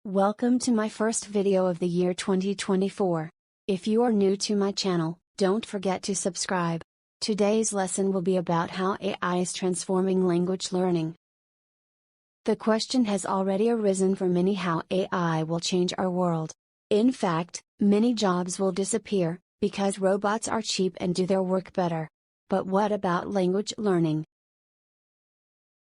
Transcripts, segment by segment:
Welcome to my first video of the year 2024. If you are new to my channel, don't forget to subscribe. Today's lesson will be about how AI is transforming language learning. The question has already arisen for many how AI will change our world. In fact, many jobs will disappear, because robots are cheap and do their work better. But what about language learning?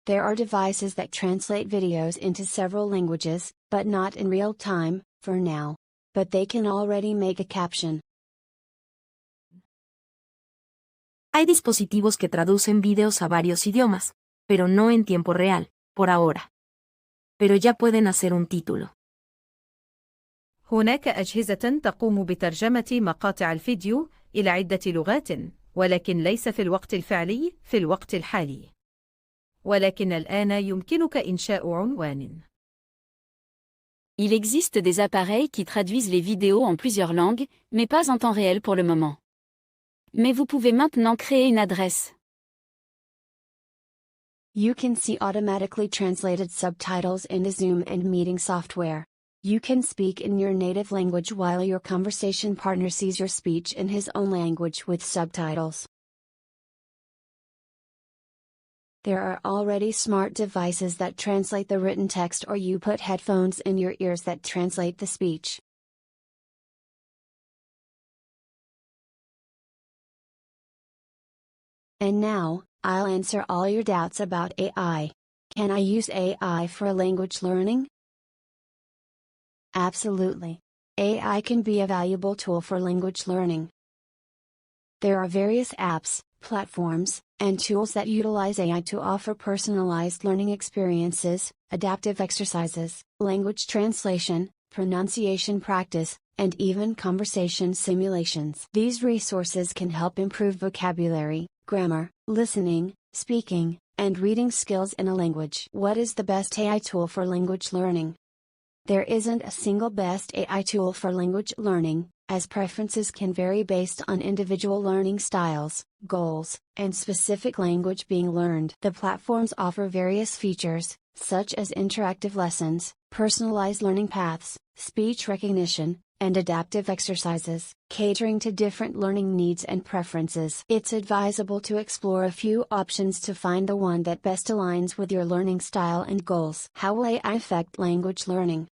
There are devices that translate videos into several languages, but not in real time, for now. But they can already make a caption. Hay dispositivos que traducen videos a varios idiomas, pero no en tiempo real, por ahora. Pero ya pueden hacer un título. هناك أجهزة تقوم بترجمة مقاطع الفيديو إلى عدة لغات، ولكن ليس في الوقت الفعلي في الوقت الحالي. ولكن الآن يمكنك إنشاء عنوان. Il existe des appareils qui traduisent les vidéos en plusieurs langues, mais pas en temps réel pour le moment. Mais vous pouvez maintenant créer une adresse. You can see automatically translated subtitles in the Zoom and meeting software. You can speak in your native language while your conversation partner sees your speech in his own language with subtitles. There are already smart devices that translate the written text, or you put headphones in your ears that translate the speech. And now, I'll answer all your doubts about AI. Can I use AI for language learning? Absolutely. AI can be a valuable tool for language learning. There are various apps, platforms, and tools that utilize AI to offer personalized learning experiences, adaptive exercises, language translation, pronunciation practice, and even conversation simulations. These resources can help improve vocabulary, grammar, listening, speaking, and reading skills in a language. What is the best AI tool for language learning? There isn't a single best AI tool for language learning, as preferences can vary based on individual learning styles, goals, and specific language being learned. The platforms offer various features, such as interactive lessons, personalized learning paths, speech recognition, and adaptive exercises, catering to different learning needs and preferences. It's advisable to explore a few options to find the one that best aligns with your learning style and goals. How will AI affect language learning?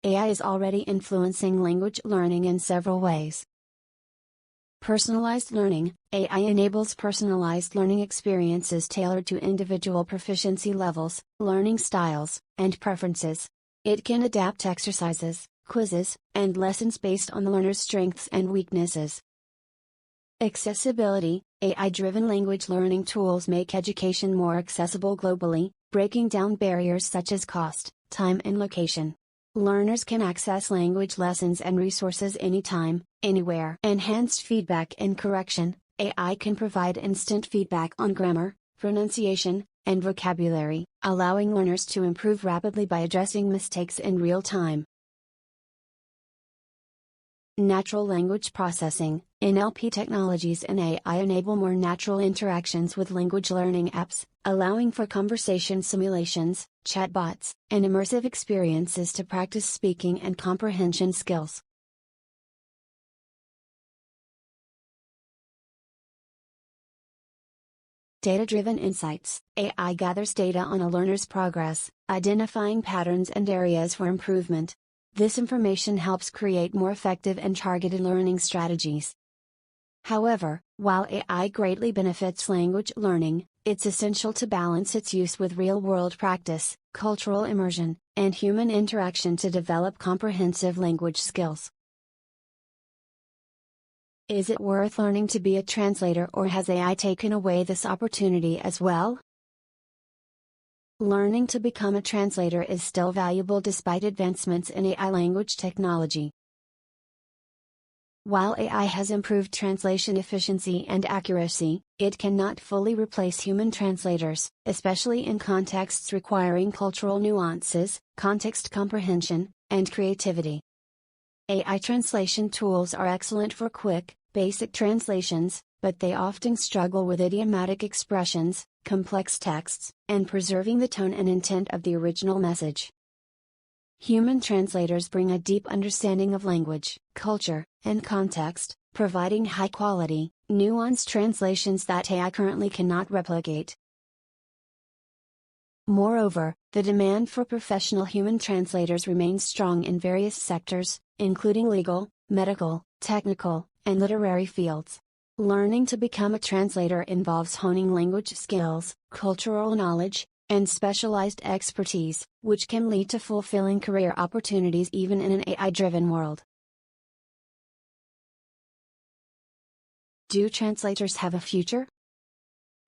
AI is already influencing language learning in several ways. Personalized learning. AI enables personalized learning experiences tailored to individual proficiency levels, learning styles, and preferences. It can adapt exercises, quizzes, and lessons based on the learner's strengths and weaknesses. Accessibility. AI-driven language learning tools make education more accessible globally, breaking down barriers such as cost, time, and location. Learners can access language lessons and resources anytime, anywhere. Enhanced feedback and correction. AI can provide instant feedback on grammar, pronunciation, and vocabulary, allowing learners to improve rapidly by addressing mistakes in real time. Natural language processing. NLP technologies and AI enable more natural interactions with language learning apps, allowing for conversation simulations, chatbots, and immersive experiences to practice speaking and comprehension skills. Data-driven insights. AI gathers data on a learner's progress, identifying patterns and areas for improvement. This information helps create more effective and targeted learning strategies. However, while AI greatly benefits language learning, it's essential to balance its use with real-world practice, cultural immersion, and human interaction to develop comprehensive language skills. Is it worth learning to be a translator, or has AI taken away this opportunity as well? Learning to become a translator is still valuable despite advancements in AI language technology. While AI has improved translation efficiency and accuracy, it cannot fully replace human translators, especially in contexts requiring cultural nuances, context comprehension, and creativity. AI translation tools are excellent for quick, basic translations, but they often struggle with idiomatic expressions, complex texts, and preserving the tone and intent of the original message. Human translators bring a deep understanding of language, culture, and context, providing high-quality, nuanced translations that AI currently cannot replicate. Moreover, the demand for professional human translators remains strong in various sectors, including legal, medical, technical, and literary fields. Learning to become a translator involves honing language skills, cultural knowledge, and specialized expertise, which can lead to fulfilling career opportunities even in an AI-driven world. Do translators have a future?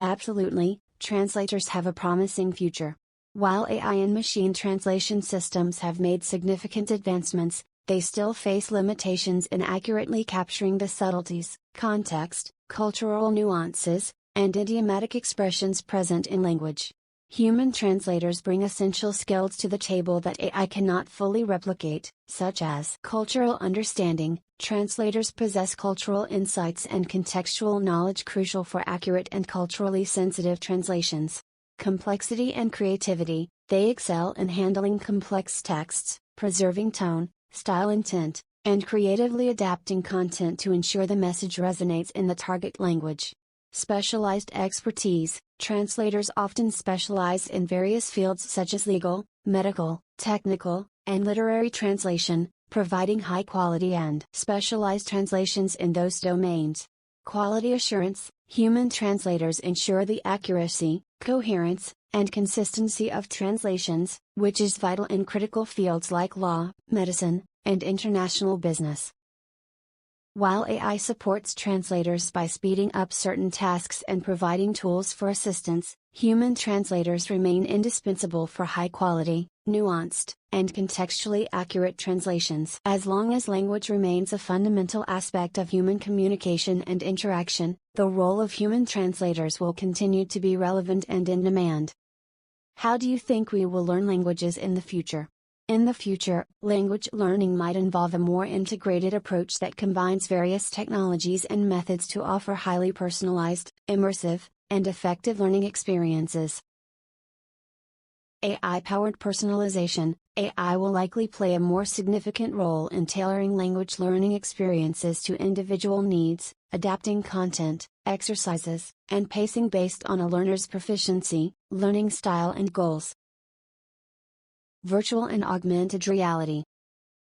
Absolutely, translators have a promising future. While AI and machine translation systems have made significant advancements, they still face limitations in accurately capturing the subtleties, context, cultural nuances, and idiomatic expressions present in language. Human translators bring essential skills to the table that AI cannot fully replicate, such as cultural understanding. Translators possess cultural insights and contextual knowledge crucial for accurate and culturally sensitive translations. Complexity and creativity, they excel in handling complex texts, preserving tone, style, intent, and creatively adapting content to ensure the message resonates in the target language. Specialized expertise, translators often specialize in various fields such as legal, medical, technical, and literary translation, providing high-quality and specialized translations in those domains. Quality assurance, human translators ensure the accuracy, coherence, and consistency of translations, which is vital in critical fields like law, medicine, and international business. While AI supports translators by speeding up certain tasks and providing tools for assistance, human translators remain indispensable for high-quality, nuanced, and contextually accurate translations. As long as language remains a fundamental aspect of human communication and interaction, the role of human translators will continue to be relevant and in demand. How do you think we will learn languages in the future? In the future, language learning might involve a more integrated approach that combines various technologies and methods to offer highly personalized, immersive, and effective learning experiences. AI-powered personalization. AI will likely play a more significant role in tailoring language learning experiences to individual needs, adapting content, exercises, and pacing based on a learner's proficiency, learning style, and goals. Virtual and augmented reality.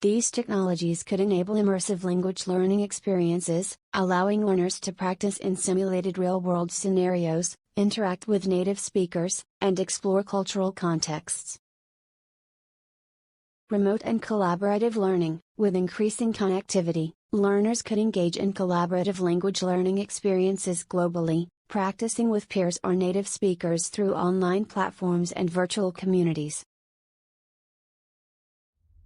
These technologies could enable immersive language learning experiences, allowing learners to practice in simulated real-world scenarios, interact with native speakers, and explore cultural contexts. Remote and collaborative learning. With increasing connectivity, learners could engage in collaborative language learning experiences globally, practicing with peers or native speakers through online platforms and virtual communities.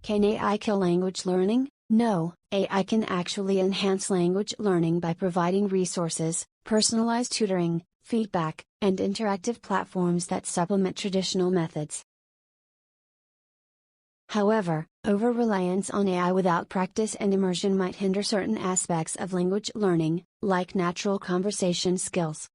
Can AI kill language learning? No, AI can actually enhance language learning by providing resources, personalized tutoring, feedback, and interactive platforms that supplement traditional methods. However, over-reliance on AI without practice and immersion might hinder certain aspects of language learning, like natural conversation skills.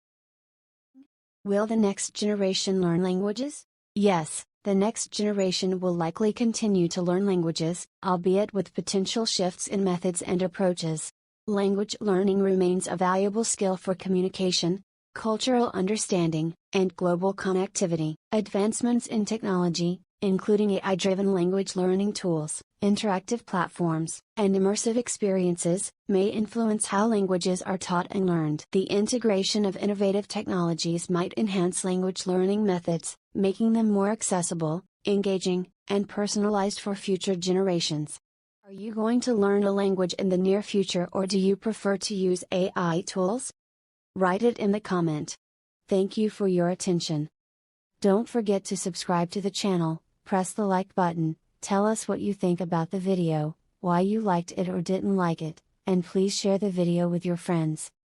Will the next generation learn languages? Yes. The next generation will likely continue to learn languages, albeit with potential shifts in methods and approaches. Language learning remains a valuable skill for communication, cultural understanding, and global connectivity. Advancements in technology, including AI-driven language learning tools, interactive platforms, and immersive experiences, may influence how languages are taught and learned. The integration of innovative technologies might enhance language learning methods, making them more accessible, engaging, and personalized for future generations. Are you going to learn a language in the near future, or do you prefer to use AI tools? Write it in the comment. Thank you for your attention. Don't forget to subscribe to the channel, press the like button, tell us what you think about the video, why you liked it or didn't like it, and please share the video with your friends.